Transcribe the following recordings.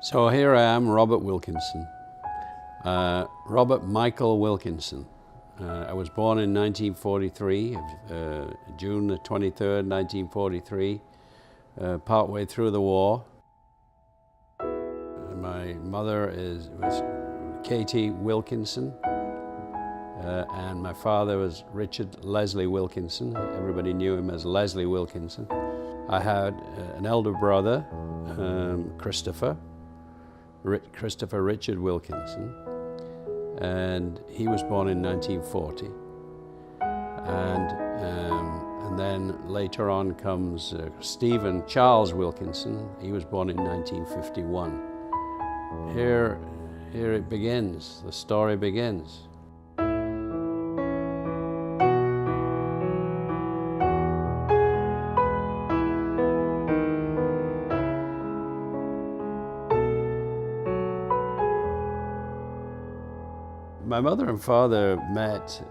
So here I am, Robert Wilkinson, Robert Michael Wilkinson. I was born in 1943, June the 23rd, 1943, partway through the war. My mother was Katie Wilkinson, and my father was Richard Leslie Wilkinson. Everybody knew him as Leslie Wilkinson. I had an elder brother, Christopher Richard Wilkinson, and he was born in 1940. And then later on comes Stephen Charles Wilkinson. He was born in 1951. Here it begins, the story begins. My mother and father met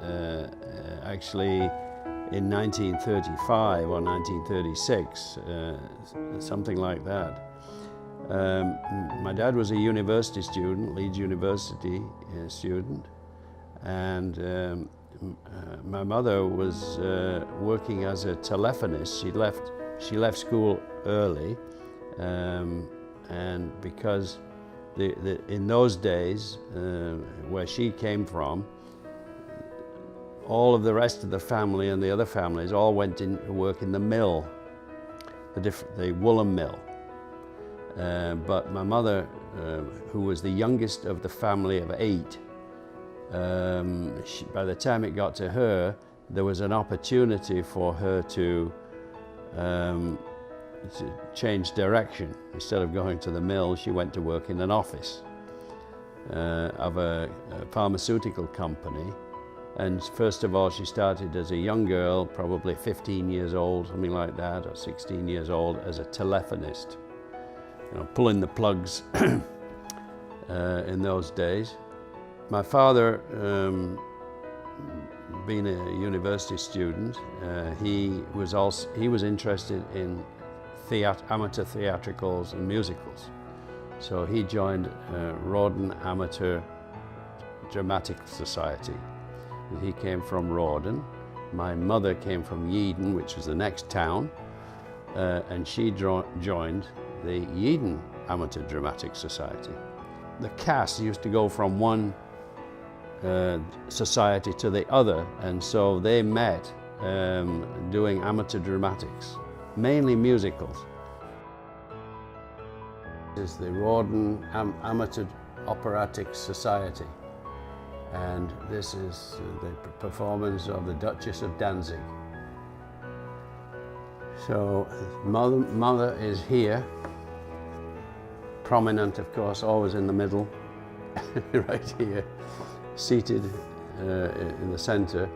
actually in 1935 or 1936, something like that. My dad was a university student, Leeds University student, and my mother was working as a telephonist. She left school early, and because in those days, where she came from, all of the rest of the family and the other families all went in to work in the mill, the woolen mill. But my mother, who was the youngest of the family of 8, by the time it got to her, there was an opportunity for her to change direction. Instead of going to the mill, she went to work in an office of a pharmaceutical company. And first of all, she started as a young girl, probably 15 years old, something like that, or 16 years old, as a telephonist, pulling the plugs in those days. My father, being a university student, he was interested in amateur theatricals and musicals. So he joined Rawdon Amateur Dramatic Society. He came from Rawdon. My mother came from Yeadon, which was the next town, and she joined the Yeadon Amateur Dramatic Society. The cast used to go from one society to the other, and so they met doing amateur dramatics, mainly musicals. This is the Rawdon Amateur Operatic Society, and this is the performance of the Duchess of Danzig. So mother is here, prominent, of course, always in the middle, right here, seated in the center,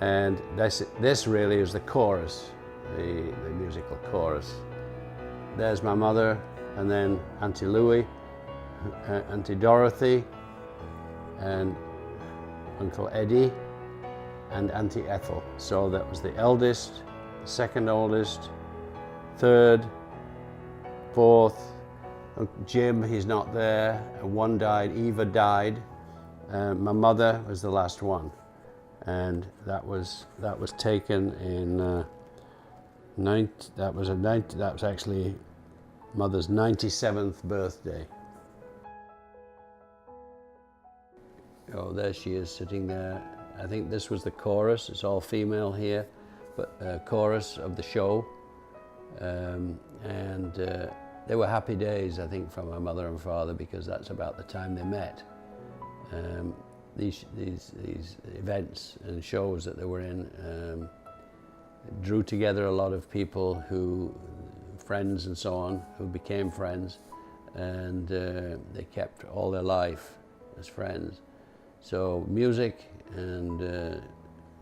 and this really is the chorus. The musical chorus. There's my mother, and then Auntie Louie, Auntie Dorothy, and Uncle Eddie, and Auntie Ethel. So that was the eldest, the second oldest, third, fourth. Jim, he's not there. One died, Eva died. My mother was the last one, and that was taken in. That was actually Mother's 97th birthday. Oh, there she is sitting there. I think this was the chorus. It's all female here, but chorus of the show. They were happy days, I think, for my mother and father, because that's about the time they met. These events and shows that they were in drew together a lot of people friends and so on, who became friends, and they kept all their life as friends. So music and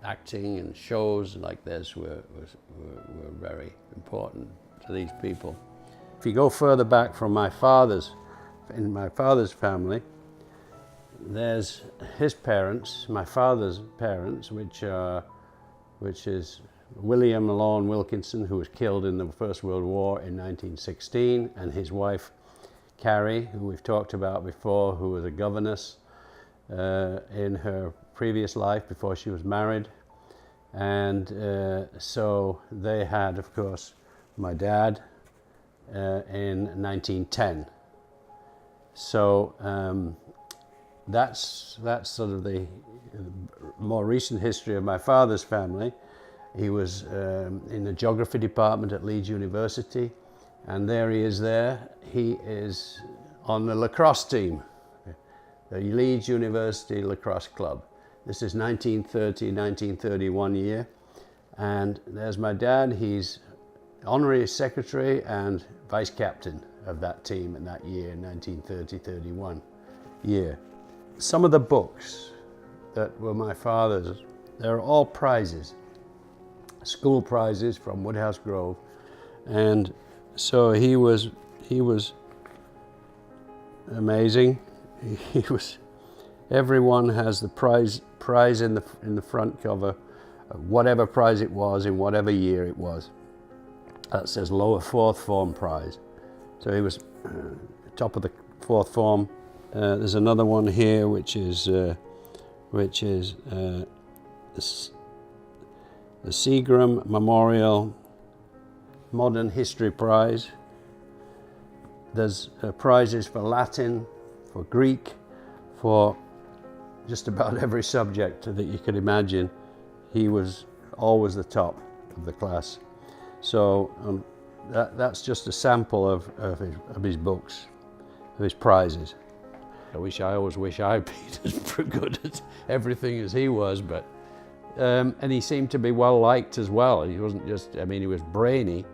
acting and shows like this were very important to these people. If you go further back from in my father's family, there's his parents, my father's parents, which is William Lorne Wilkinson, who was killed in the First World War in 1916, and his wife Carrie, who we've talked about before, who was a governess in her previous life before she was married. And so they had, of course, my dad in 1910. So that's sort of the more recent history of my father's family. He was in the geography department at Leeds University, and there he is there. He is on the lacrosse team, the Leeds University Lacrosse Club. This is 1930-1931 year, and there's my dad. He's honorary secretary and vice captain of that team in that year, 1930-31 year. Some of the books that were my father's, they're all prizes, school prizes from Woodhouse Grove, and so he was amazing. He was. Everyone has the prize in the front cover, whatever prize it was in whatever year it was. That says lower fourth form prize. So he was top of the fourth form. There's another one here which is the Seagram Memorial Modern History Prize. There's prizes for Latin, for Greek, for just about every subject that you could imagine. He was always the top of the class. So that's just a sample of his books, of his prizes. I always wish I'd been as good at everything as he was, but and he seemed to be well liked as well. He wasn't just, I mean, he was brainy,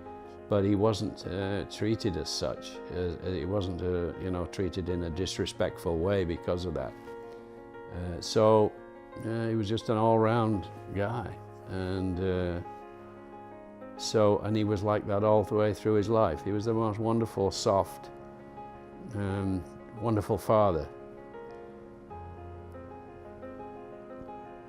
but he wasn't treated as such. He wasn't, treated in a disrespectful way because of that. So he was just an all-round guy, and he was like that all the way through his life. He was the most wonderful, soft, wonderful father.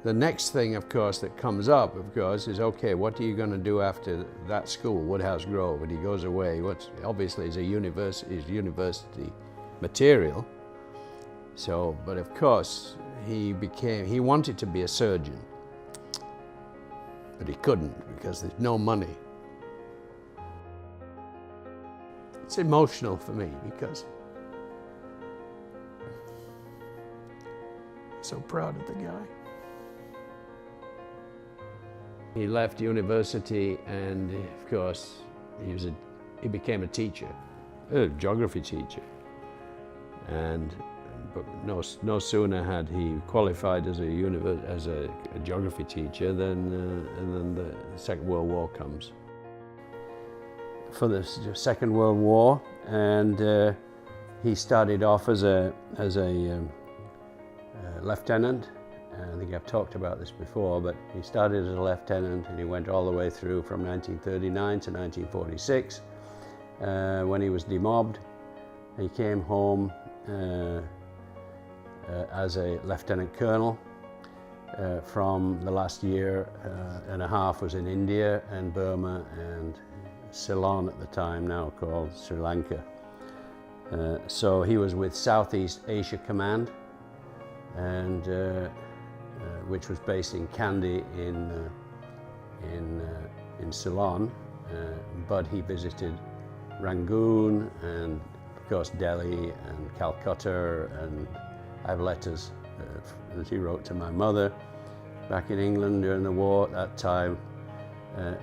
The next thing, of course, that comes up, of course, is, okay, what are you going to do after that school, Woodhouse Grove, when he goes away? Obviously is university material. So, but of course, he wanted to be a surgeon, but he couldn't because there's no money. It's emotional for me because I'm so proud of the guy. He left university, and of course, he became a teacher, a geography teacher, but no sooner had he qualified as a geography teacher than the Second World War comes. For the Second World War, and he started off as a lieutenant. I think I've talked about this before, but he started as a lieutenant and he went all the way through from 1939 to 1946 when he was demobbed. He came home as a lieutenant colonel from the last year and a half was in India and Burma and Ceylon at the time, now called Sri Lanka. So he was with Southeast Asia Command, and which was based in Kandy in Ceylon, but he visited Rangoon and of course Delhi and Calcutta, and I have letters that he wrote to my mother back in England during the war at that time,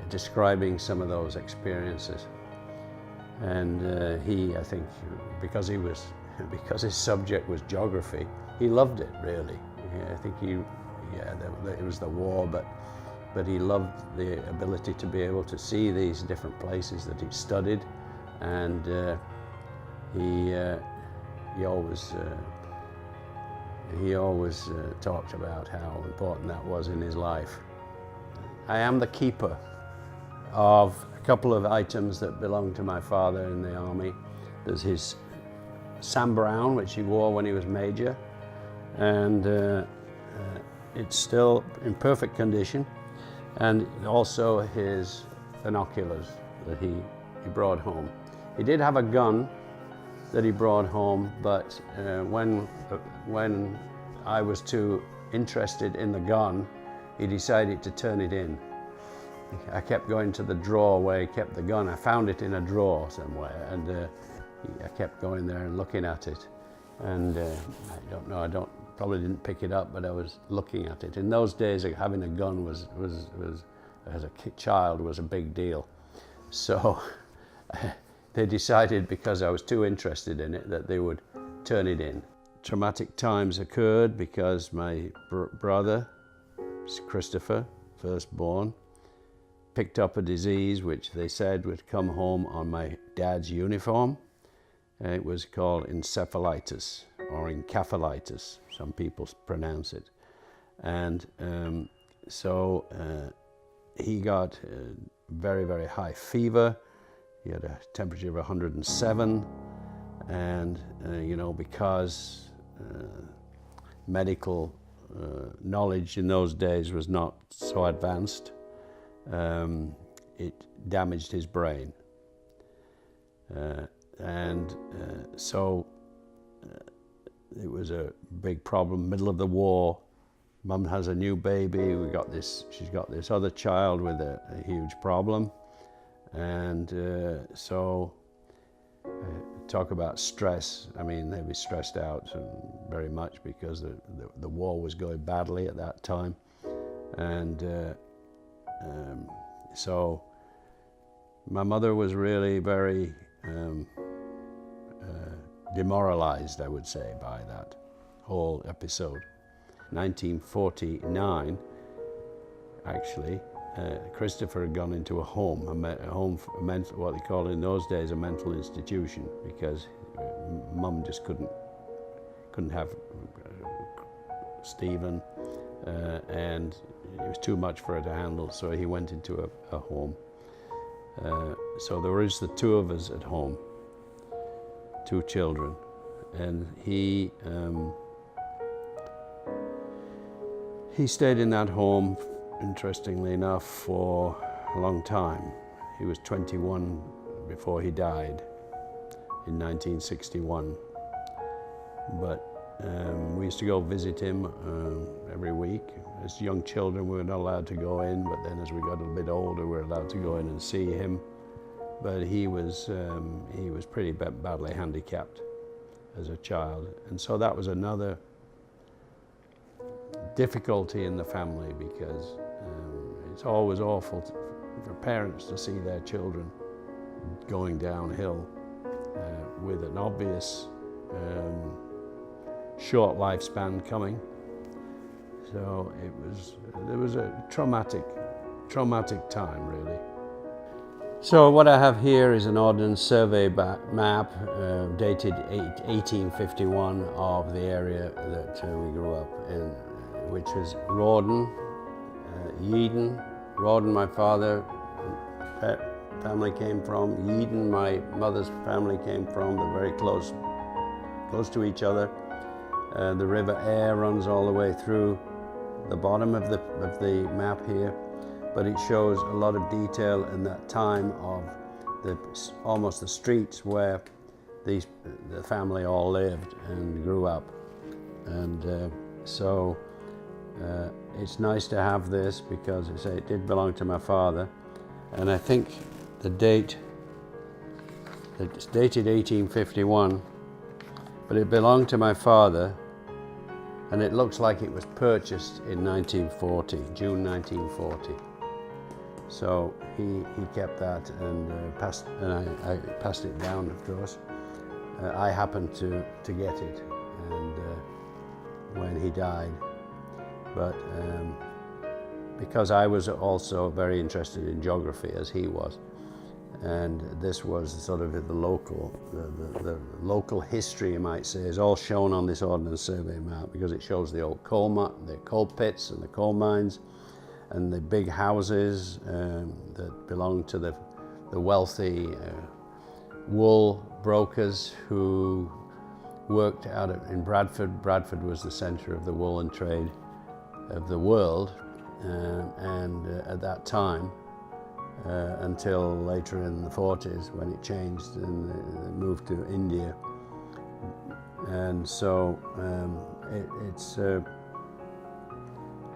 describing some of those experiences. And I think because his subject was geography, he loved it really. I think it was the war, but he loved the ability to be able to see these different places that he'd studied, and he always talked about how important that was in his life. I am the keeper of a couple of items that belonged to my father in the army. There's his Sam Browne, which he wore when he was major, and it's still in perfect condition, and also his binoculars that he brought home. He did have a gun that he brought home, but when I was too interested in the gun, he decided to turn it in. I kept going to the drawer where he kept the gun. I found it in a drawer somewhere, and I kept going there and looking at it. And I don't know, probably didn't pick it up, but I was looking at it. In those days, having a gun was as a child, was a big deal. So they decided, because I was too interested in it, that they would turn it in. Traumatic times occurred because my brother, Christopher, firstborn, picked up a disease which they said would come home on my dad's uniform. It was called encephalitis, or encephalitis, some people pronounce it. And so he got very, very high fever. He had a temperature of 107. And, you know, because medical knowledge in those days was not so advanced, it damaged his brain. So it was a big problem. Middle of the war, Mum has a new baby. She's got this other child with a huge problem, and so talk about stress. I mean, they were stressed out very much because the war was going badly at that time, and so my mother was really very demoralized, I would say, by that whole episode. 1949, actually, Christopher had gone into a home, what they called in those days a mental institution, because Mum just couldn't have Stephen, and it was too much for her to handle, so he went into a home. So there was the two of us at home, two children, and he stayed in that home, interestingly enough, for a long time. He was 21 before he died in 1961. But we used to go visit him every week. As young children, we were not allowed to go in, but then as we got a bit older, we were allowed to go in and see him. But he was pretty badly handicapped as a child. And so that was another difficulty in the family, because it's always awful for parents to see their children going downhill with an obvious short lifespan coming. So there was a traumatic time, really. So what I have here is an Ordnance Survey map dated 1851 of the area that we grew up in, which was Rawdon, Yeadon. Rawdon, my father family came from. Yeadon, my mother's family came from. They're very close to each other. The River Aire runs all the way through the bottom of the map here, but it shows a lot of detail in that time of almost the streets where the family all lived and grew up. And so it's nice to have this, because it did belong to my father, and I think the date, it's dated 1851, but it belonged to my father, and it looks like it was purchased in 1940, June 1940. So he kept that and I passed it down, of course. I happened to get it, and when he died. But because I was also very interested in geography, as he was, and this was sort of the local history, you might say, is all shown on this Ordnance Survey map, because it shows the old coal pits and the coal mines, and the big houses that belonged to the wealthy wool brokers who worked out in Bradford. Bradford was the center of the woolen trade of the world, and at that time, until later in the 40s when it changed and they moved to India. And so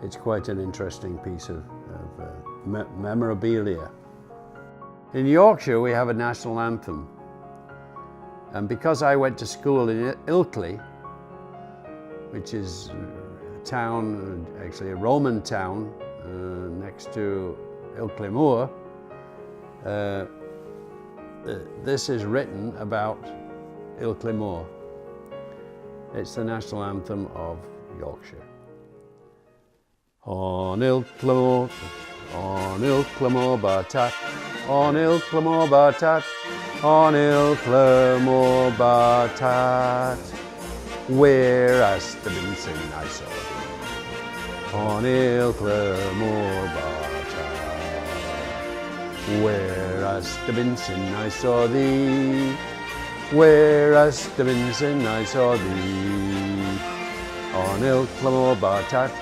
it's quite an interesting piece of memorabilia. In Yorkshire, we have a national anthem. And because I went to school in Ilkley, which is a town, actually a Roman town, next to Ilkley Moor, this is written about Ilkley Moor. It's the national anthem of Yorkshire. On Ilkley Moor, on Ilkley Moor Bartat, on Ilkley Moor Bartat, on Ilkley Moor Bartat, where as the Vincent I saw thee. On Ilkley Moor Bartat, where as the Vincent I saw thee. Where as the Vincent I saw thee. On Ilkley Moor Bartat,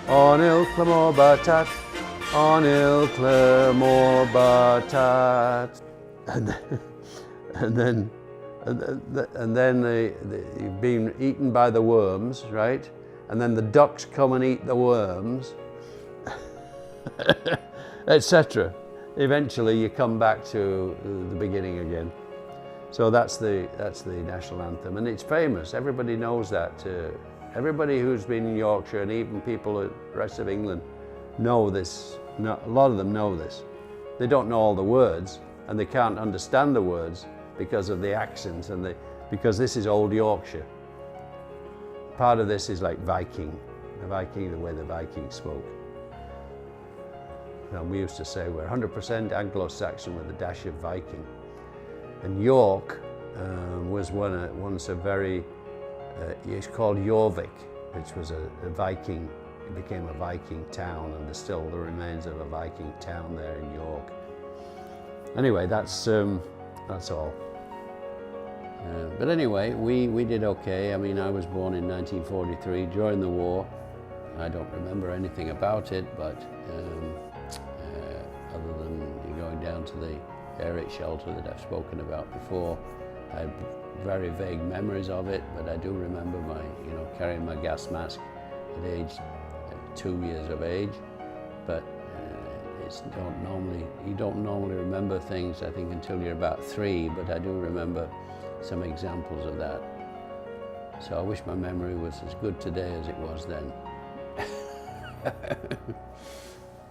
on Ilkley Moor Bartat, on Ilkley Moor Bartat. And then you've been eaten by the worms, right? And then the ducks come and eat the worms, etc. Eventually you come back to the beginning again. So that's the national anthem, and it's famous. Everybody knows that. Everybody who's been in Yorkshire, and even people in the rest of England, know this. A lot of them know this. They don't know all the words, and they can't understand the words because of the accents and because this is Old Yorkshire. Part of this is like Viking, the way the Vikings spoke. And we used to say we're 100% Anglo-Saxon with a dash of Viking. And York was once a very, it's called Jorvik, which was a Viking, it became a Viking town, and there's still the remains of a Viking town there in York. Anyway, that's all. But anyway, we did okay. I mean, I was born in 1943 during the war. I don't remember anything about it, but other than going down to the air raid shelter that I've spoken about before, I have very vague memories of it, but I do remember carrying my gas mask at age 2 years of age. But you don't normally remember things, I think, until you're about 3, but I do remember some examples of that. So I wish my memory was as good today as it was then.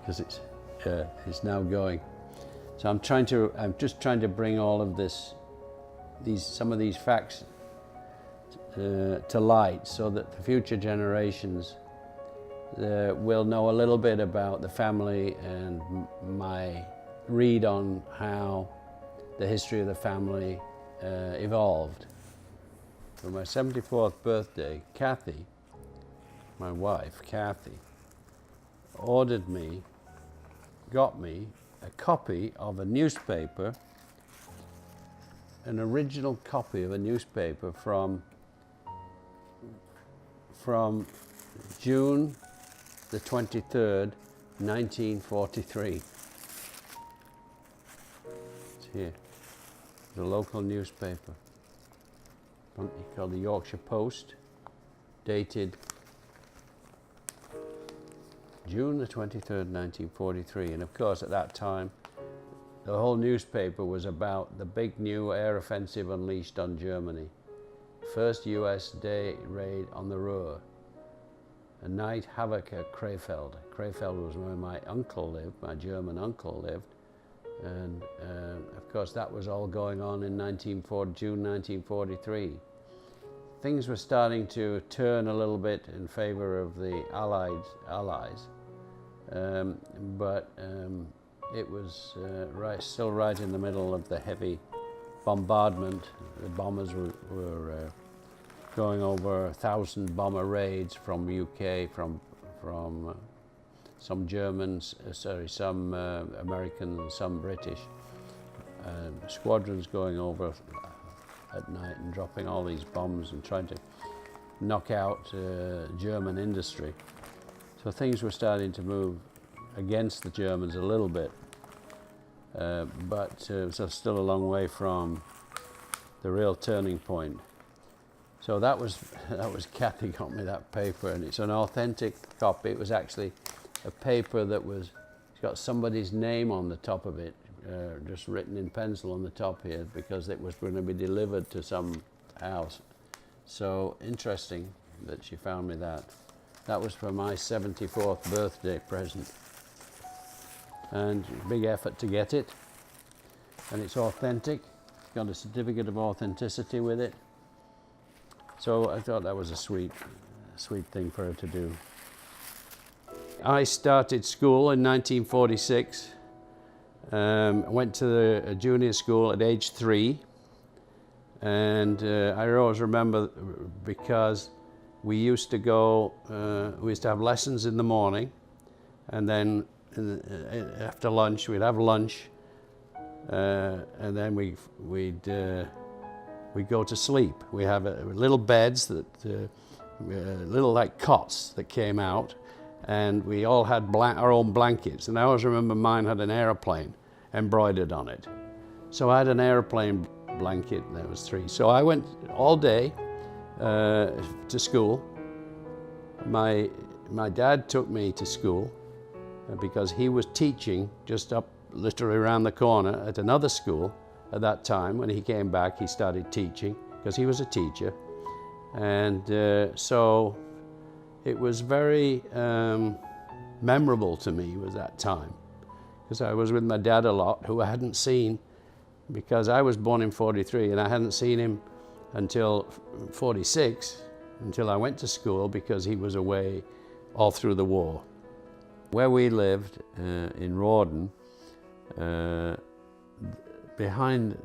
Because it's now going. So I'm just trying to bring all of some of these facts to light, so that the future generations will know a little bit about the family and my read on how the history of the family evolved. For my 74th birthday, Kathy, my wife, Kathy, got me a copy of a newspaper, an original copy of a newspaper from June the 23rd, 1943. It's here. The local newspaper, called the Yorkshire Post, dated June the 23rd, 1943. And of course, at that time, the whole newspaper was about the big new air offensive unleashed on Germany. First US day raid on the Ruhr. A night havoc at Krefeld. Krefeld was where my uncle lived, my German uncle lived. And of course, that was all going on in June 1943. Things were starting to turn a little bit in favor of the Allies. But it was still right in the middle of the heavy bombardment. The bombers were going over 1,000 bomber raids from UK, from some Germans, some American, and some British. Squadrons going over at night and dropping all these bombs and trying to knock out German industry. So things were starting to move against the Germans a little bit, but so still a long way from the real turning point. So that was Kathy got me that paper, and it's an authentic copy. It was actually a paper that was, it's got somebody's name on the top of it, just written in pencil on the top here, because it was going to be delivered to some house. So interesting that she found me that. That was for my 74th birthday present. And big effort to get it. And it's authentic. It's got a certificate of authenticity with it. So I thought that was a sweet thing for her to do. I started school in 1946. I went to the junior school at age 3. And I always remember, because we used to go, we used to have lessons in the morning, and then after lunch, we'd have lunch, and then we'd go to sleep. We have little beds, little like cots that came out, and we all had our own blankets. And I always remember mine had an airplane embroidered on it. So I had an airplane blanket, and there was 3. So I went all day to school. My dad took me to school because he was teaching just up literally around the corner at another school at that time. When he came back, he started teaching because he was a teacher. And so it was very memorable to me, was that time, because I was with my dad a lot, who I hadn't seen, because I was born in 43 and I hadn't seen him until 46, until I went to school, because he was away all through the war. Where we lived in Rawdon, behind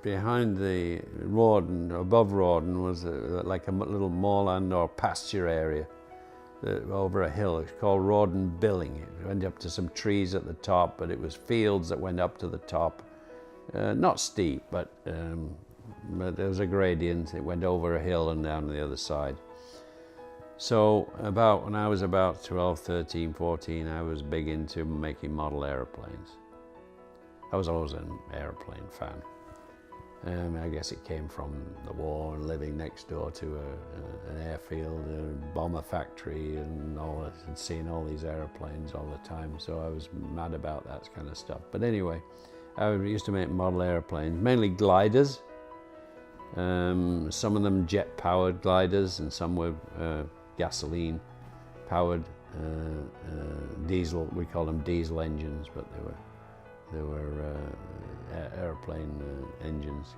the Rawdon, above Rawdon, was like a little moorland or pasture area over a hill. It's called Rawdon Billing. It went up to some trees at the top, but it was fields that went up to the top. Not steep, but there was a gradient. It went over a hill and down the other side. So when I was about 12, 13, 14, I was big into making model airplanes. I was always an airplane fan. I guess it came from the war and living next door to an airfield, a bomber factory, and all that, and seeing all these airplanes all the time. So I was mad about that kind of stuff. But anyway, I used to make model airplanes, mainly gliders. Some of them jet-powered gliders, and some were gasoline-powered diesel. We call them diesel engines, but they were airplane engines.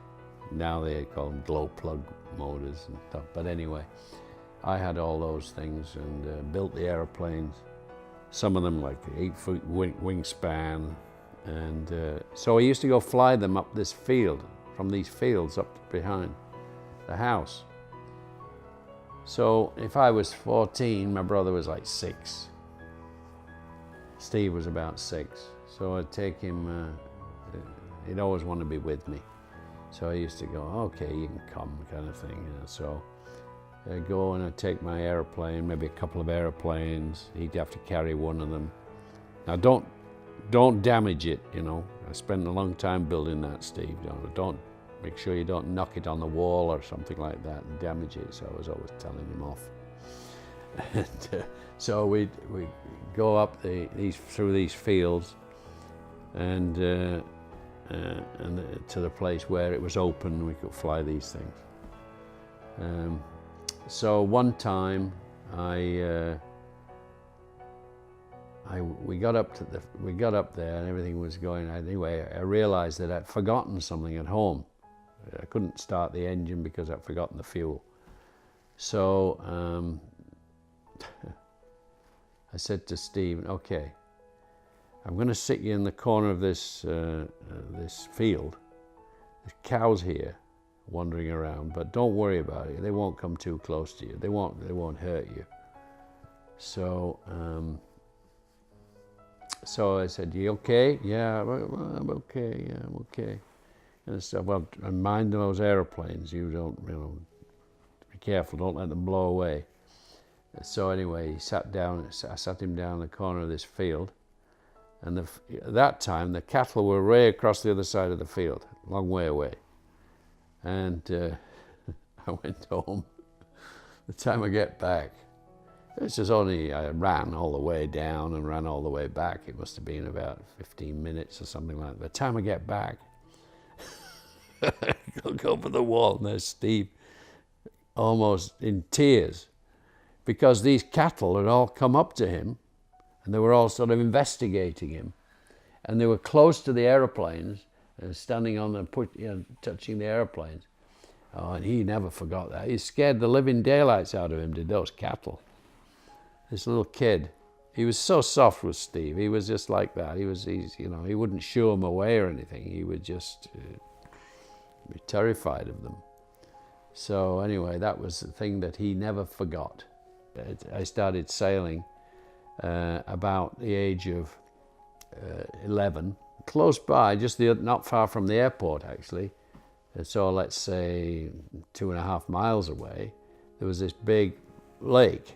Now they call them glow plug motors and stuff. But anyway, I had all those things and built the airplanes. Some of them like 8-foot wingspan. And so I used to go fly them up this field, from these fields up behind the house. So if I was 14, my brother was like 6. Steve was about 6. So I'd take him, he'd always want to be with me. So I used to go, okay, you can come, kind of thing. You know. So I'd go and I'd take my airplane, maybe a couple of airplanes. He'd have to carry one of them. Now don't damage it, you know. I spent a long time building that, Steve. Don't make sure you don't knock it on the wall or something like that and damage it. So I was always telling him off. And, so we'd go up through these fields and to the place where it was open, we could fly these things. So one time we got up there and everything was going. Anyway, I realized that I'd forgotten something at home. I couldn't start the engine because I'd forgotten the fuel. So I said to Steve, okay, I'm going to sit you in the corner of this field. There's cows here wandering around, but don't worry about it. They won't come too close to you. They won't hurt you. So I said, you okay? Yeah, I'm okay. Yeah, I'm okay. And I said, well, mind those airplanes. You don't, be careful. Don't let them blow away. So anyway, he sat down. I sat him down in the corner of this field. And at that time, the cattle were way across the other side of the field, a long way away. And I went home. the time I get back, this is only, I ran all the way down and ran all the way back. It must have been about 15 minutes or something like that. By the time I get back, I look over the wall and there's Steve almost in tears, because these cattle had all come up to him and they were all sort of investigating him. And they were close to the aeroplanes and standing on them, touching the aeroplanes. Oh, and he never forgot that. He scared the living daylights out of him, did those cattle. This little kid, he was so soft with Steve. He was just like that. He wouldn't shoo them away or anything. He would just be terrified of them. So anyway, that was the thing that he never forgot. I started sailing about the age of 11, close by, not far from the airport actually. So let's say 2.5 miles away, there was this big lake.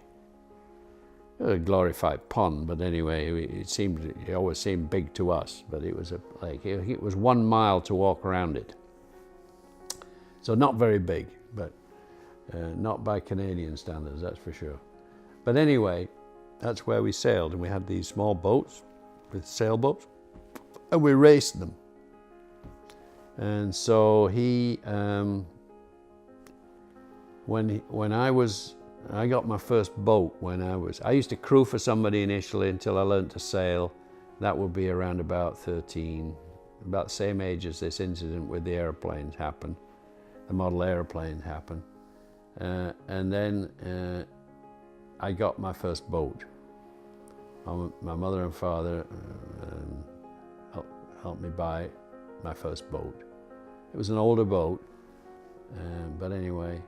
A glorified pond, but anyway, it always seemed big to us, but it was a lake. It was 1 mile to walk around it. So not very big, but not by Canadian standards, that's for sure. But anyway, that's where we sailed, and we had these small boats with sailboats, and we raced them. And so I got my first boat I used to crew for somebody initially until I learned to sail. That would be around about 13, about the same age as this incident with the airplanes happened, the model airplane happened. And then I got my first boat. My mother and father helped me buy my first boat. It was an older boat, but anyway.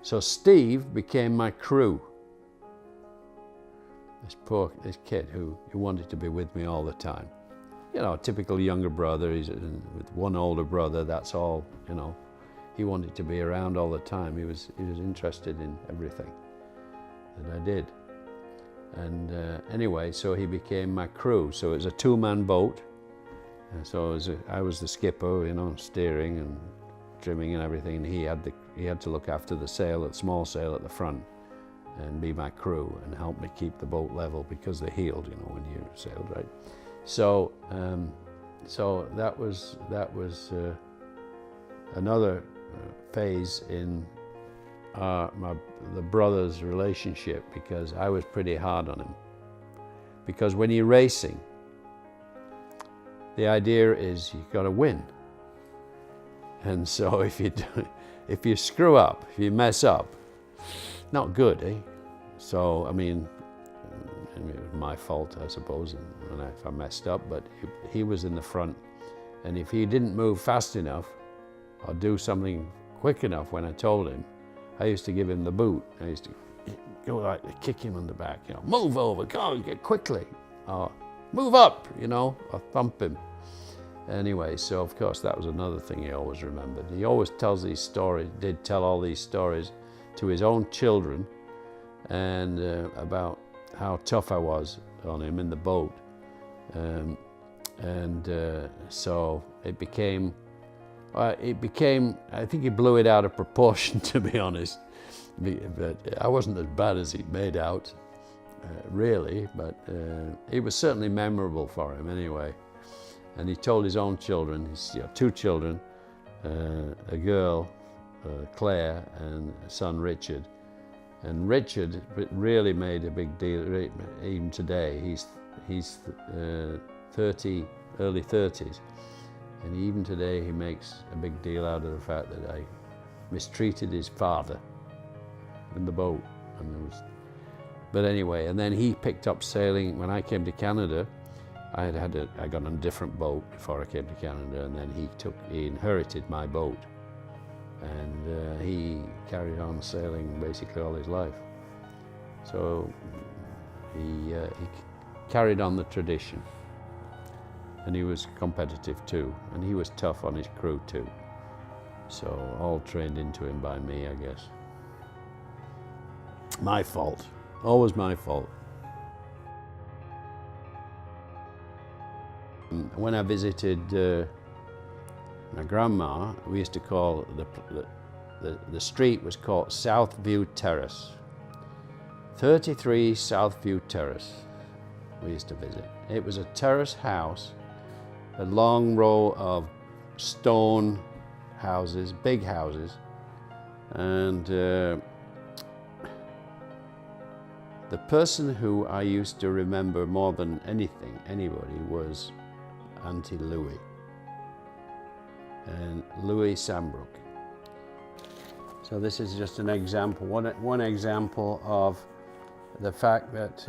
So Steve became my crew. This kid who wanted to be with me all the time. You know, a typical younger brother. He's with one older brother. That's all. You know, he wanted to be around all the time. He was interested in everything that I did. And anyway, so he became my crew. So it was a 2-man boat. And so I was the skipper, you know, steering and trimming and everything, and he had to look after the small sail at the front and be my crew and help me keep the boat level, because they heeled, you know, when you sailed, right? So that was another phase in the brothers' relationship, because I was pretty hard on him. Because when you're racing, the idea is you've got to win. And so if you screw up, if you mess up, not good, eh? So, I mean, it was my fault, I suppose, if I messed up, but he was in the front. And if he didn't move fast enough or do something quick enough when I told him, I used to give him the boot. I used to go like to kick him on the back, you know, move over, go, get quickly, or move up, you know, or thump him. Anyway, so of course that was another thing he always remembered. He always tells these stories, did tell all these stories to his own children, and about how tough I was on him in the boat. So it became, I think he blew it out of proportion, to be honest. But I wasn't as bad as he made out, really, but it was certainly memorable for him anyway. And he told his own children, his 2 children, a girl, Claire, and a son, Richard. And Richard really made a big deal, even today. He's 30, early 30s. And even today he makes a big deal out of the fact that I mistreated his father in the boat. But anyway, and then he picked up sailing. When I came to Canada, I got on a different boat before I came to Canada, and then he inherited my boat, and he carried on sailing basically all his life. So he carried on the tradition, and he was competitive too, and he was tough on his crew too. So all trained into him by me, I guess. My fault, always my fault. When I visited my grandma, we used to call the street was called Southview Terrace. 33 Southview Terrace we used to visit. It was a terrace house, a long row of stone houses, big houses, and the person who I used to remember more than anybody, was Auntie Louie, and Louie Sambrook. So this is just an example, one example of the fact that,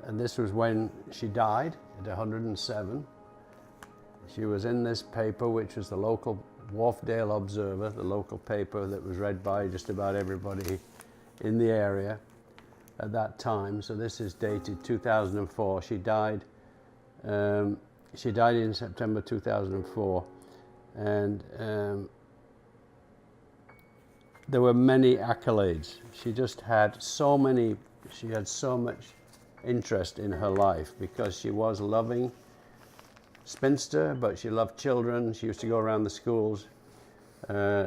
and this was when she died at 107. She was in this paper, which was the local Wharfdale Observer, the local paper that was read by just about everybody in the area at that time. So this is dated 2004. She died in September 2004, and there were many accolades. She just had so many, she had so much interest in her life because she was a loving spinster, but she loved children. She used to go around the schools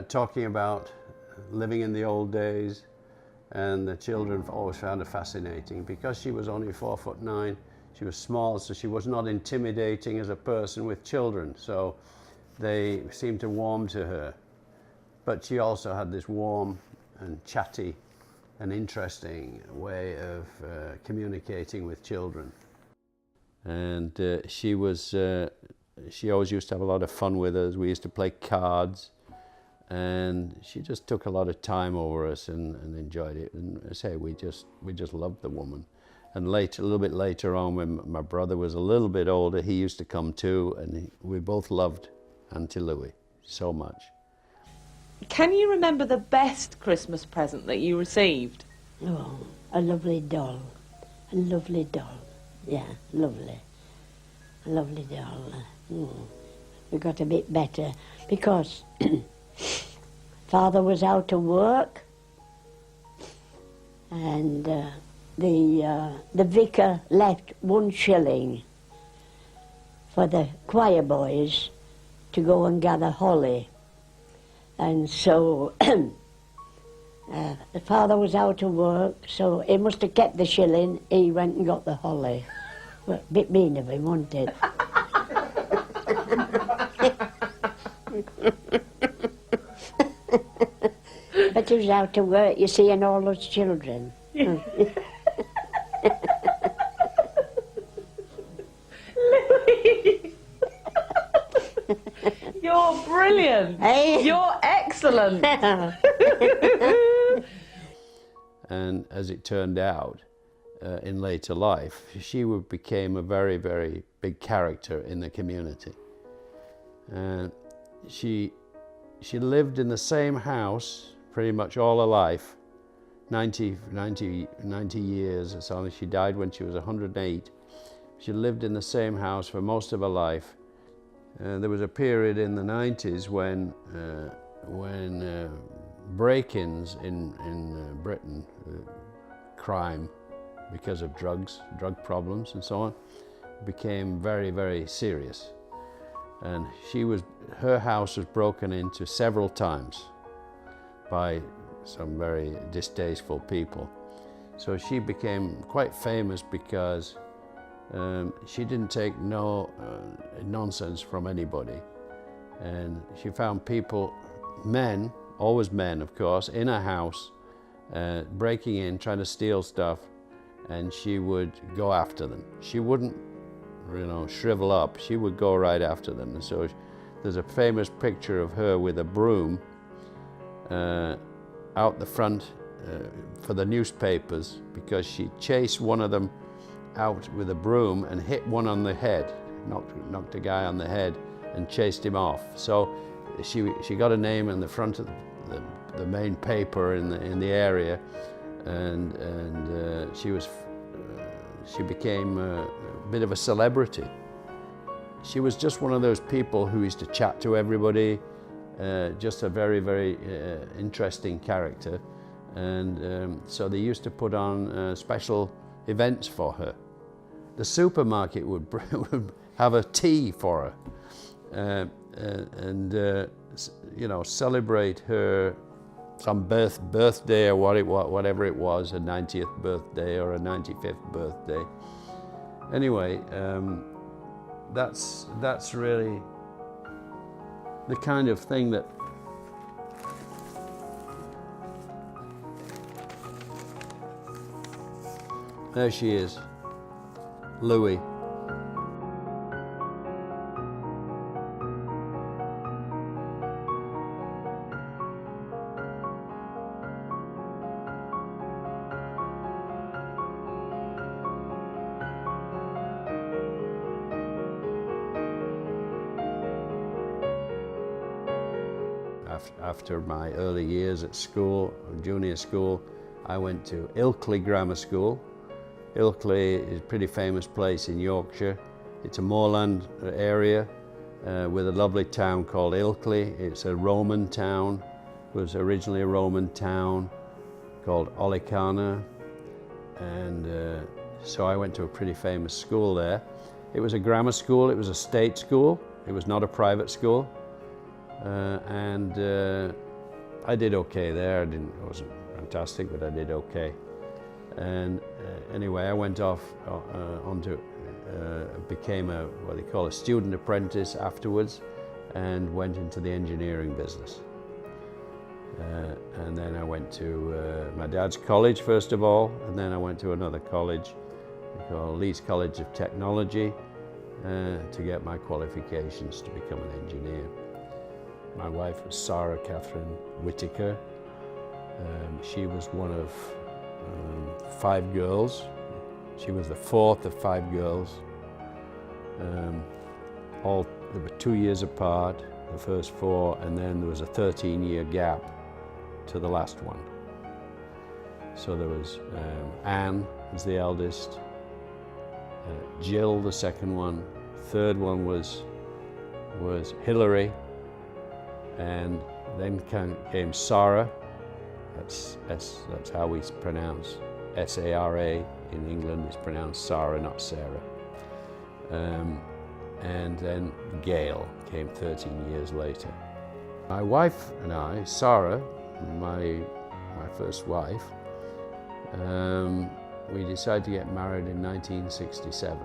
talking about living in the old days, and the children always found her fascinating because she was only 4'9". She was small, so she was not intimidating as a person with children, so they seemed to warm to her. But she also had this warm and chatty and interesting way of communicating with children. And she always used to have a lot of fun with us. We used to play cards, and she just took a lot of time over us and enjoyed it. And I say, we just loved the woman. And a little bit later on, when my brother was a little bit older, he used to come too, and we both loved Auntie Louie so much. Can you remember the best Christmas present that you received? Oh, a lovely doll. A lovely doll. Yeah, lovely. A lovely doll. We got a bit better because Father was out of work, and the vicar left 1 shilling for the choir boys to go and gather holly. And so the father was out of work, so he must have kept the shilling. He went and got the holly. Well, a bit mean of him, wasn't it? But he was out of work, you see, and all those children. You're brilliant. Hey. You're excellent. And as it turned out, in later life, she became a very, very big character in the community. And she lived in the same house pretty much all her life, 90 years or so. She died when she was 108. She lived in the same house for most of her life. There was a period in the 90s when break-ins in Britain, crime because of drug problems and so on, became very, very serious. And her house was broken into several times by some very distasteful people. So she became quite famous because she didn't take no nonsense from anybody. And she found people, men, always men of course, in her house, breaking in, trying to steal stuff, and she would go after them. She wouldn't, shrivel up. She would go right after them. And so there's a famous picture of her with a broom out the front for the newspapers, because she chased one of them out with a broom and hit one on the head, knocked a guy on the head and chased him off. So she got a name in the front of the main paper in the area, and she became a bit of a celebrity. She was just one of those people who used to chat to everybody, just a very, very interesting character. And so they used to put on special events for her. The supermarket would have a tea for her, and you know, celebrate her some birthday or whatever it was, her 90th birthday or her 95th birthday. Anyway, that's really the kind of thing that there she is, Louie. After my early years at school, junior school, I went to Ilkley Grammar School. Ilkley is a pretty famous place in Yorkshire. It's a moorland area with a lovely town called Ilkley. It's a Roman town. It was originally a Roman town called Olicana. And so I went to a pretty famous school there. It was a grammar school. It was a state school. It was not a private school. I did okay there. It wasn't fantastic, but I did okay. And anyway, I went off became what they call a student apprentice afterwards, and went into the engineering business. And then I went to my dad's college first of all, and then I went to another college called Leeds College of Technology to get my qualifications to become an engineer. My wife was Sarah Catherine Whittaker. She was one of 5 girls. She was the 4th of 5 girls. They were 2 years apart, the first 4, and then there was a 13-year gap to the last one. So there was Anne was the eldest, Jill the second one, third one was Hilary, and then came Sarah. That's how we pronounce S-A-R-A. In England it's pronounced Sarah, not Sarah. And then Gail came 13 years later. My wife and I, Sarah, my first wife, we decided to get married in 1967.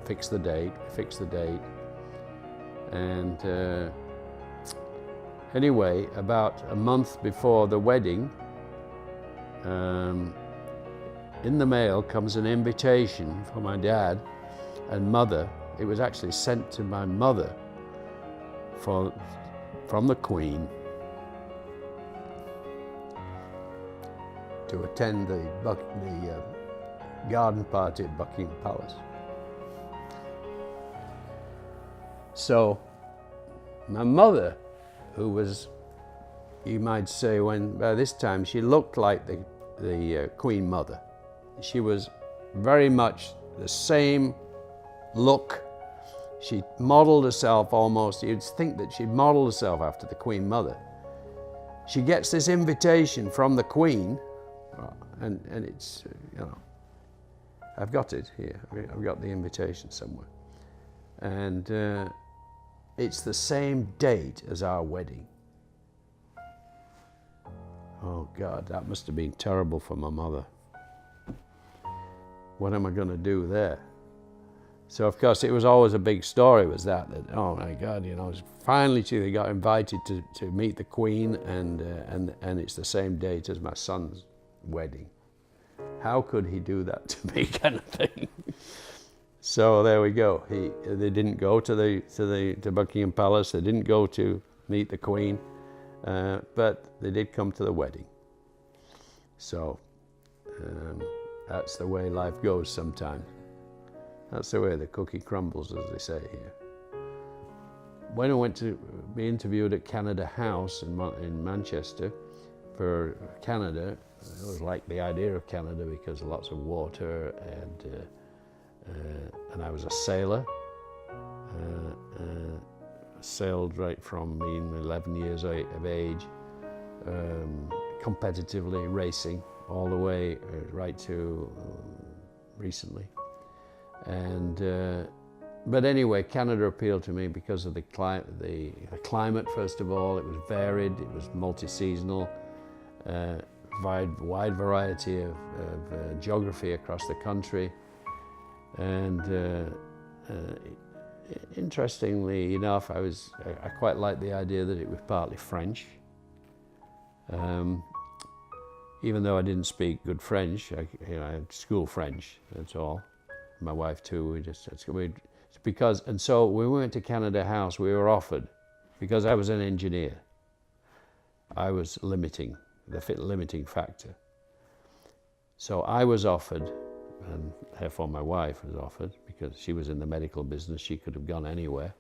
Fix the date. And anyway, about a month before the wedding, in the mail comes an invitation for my dad and mother. It was actually sent to my mother from the Queen to attend the garden party at Buckingham Palace. So my mother, who was, you might say, by this time she looked like the Queen Mother. She was very much the same look. She modeled herself almost, you'd think that she'd modeled herself after the Queen Mother. She gets this invitation from the Queen, and it's, you know, I've got it here. I've got the invitation somewhere. And it's the same date as our wedding. Oh God, that must have been terrible for my mother. What am I going to do there? So of course it was always a big story, was that oh my God, you know, finally they got invited to meet the Queen, and it's the same date as my son's wedding. How could he do that to me, kind of thing? So there we go. They didn't go to Buckingham Palace. They didn't go to meet the Queen, but they did come to the wedding. So that's the way life goes sometimes. That's the way the cookie crumbles, as they say here. When I went to be interviewed at Canada House in Manchester for Canada, I always liked the idea of Canada because lots of water, and I was a sailor. Sailed right from being 11 years of age, competitively racing all the way right to recently. And But anyway, Canada appealed to me because of the climate, first of all. It was varied, it was multi-seasonal, wide variety of geography across the country. And interestingly enough, I quite liked the idea that it was partly French. Even though I didn't speak good French, I had school French, that's all. My wife too, and so when we went to Canada House, we were offered, because I was an engineer, I was the limiting factor. So I was offered, and therefore my wife was offered, because she was in the medical business, she could have gone anywhere.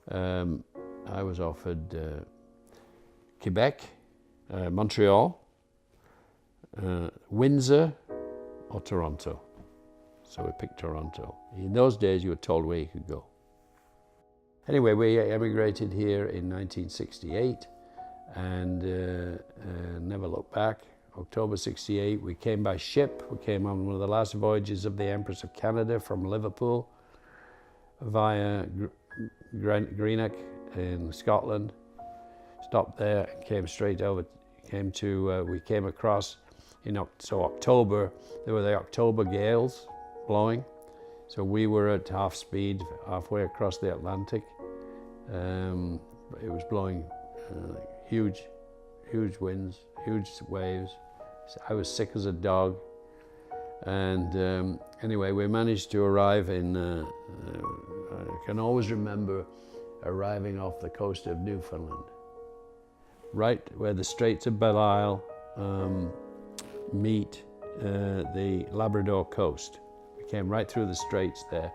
I was offered Quebec, Montreal, Windsor, or Toronto. So we picked Toronto. In those days, you were told where you could go. Anyway, we emigrated here in 1968 and never looked back. October 68, we came by ship. We came on one of the last voyages of the Empress of Canada from Liverpool via Greenock in Scotland. Stopped there and came straight over, we came across so October, there were the October gales blowing. So we were at half speed, halfway across the Atlantic. It was blowing huge winds, huge waves. I was sick as a dog. And anyway, we managed to arrive in, I can always remember arriving off the coast of Newfoundland, right where the Straits of Belle Isle meet the Labrador coast. We came right through the straits there,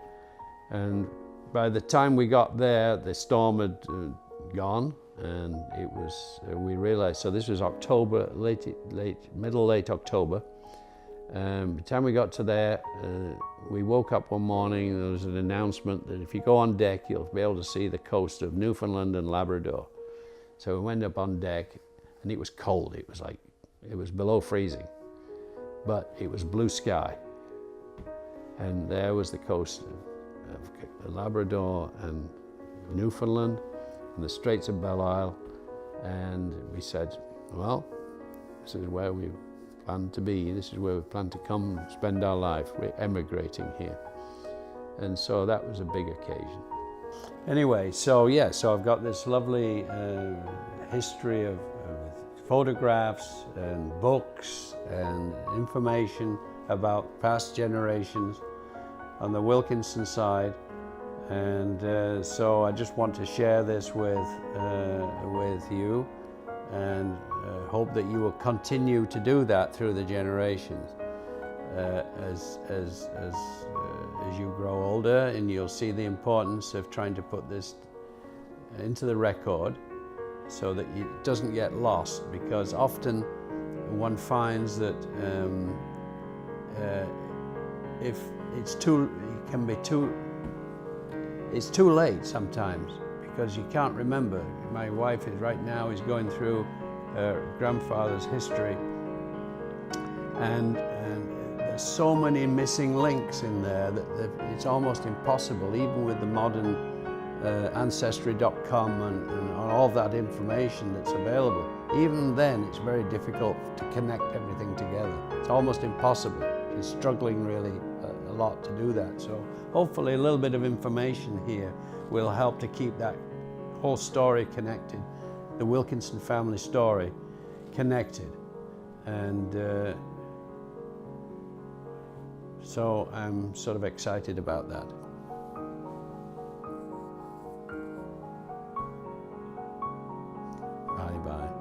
and by the time we got there, the storm had gone, and we realized, so this was October, late October. By the time we got to there, we woke up one morning and there was an announcement that if you go on deck, you'll be able to see the coast of Newfoundland and Labrador. So we went up on deck, and it was cold. It was below freezing, but it was blue sky. And there was the coast of Labrador and Newfoundland and the Straits of Belle Isle. And we said, well, this is where we plan to be. This is where we plan to come and spend our life. We're emigrating here. And so that was a big occasion. Anyway, so I've got this lovely history of photographs and books and information about past generations on the Wilkinson side, and so I just want to share this with you, and hope that you will continue to do that through the generations as you grow older, and you'll see the importance of trying to put this into the record so that it doesn't get lost, because often one finds that if it's too late sometimes, because you can't remember. My wife right now is going through her grandfather's history, and there's so many missing links in there that it's almost impossible, even with the modern Ancestry.com and all that information that's available. Even then, it's very difficult to connect everything together. It's almost impossible. She's struggling really a lot to do that. So hopefully a little bit of information here will help to keep that whole story connected, the Wilkinson family story connected. And so I'm sort of excited about that. Bye-bye.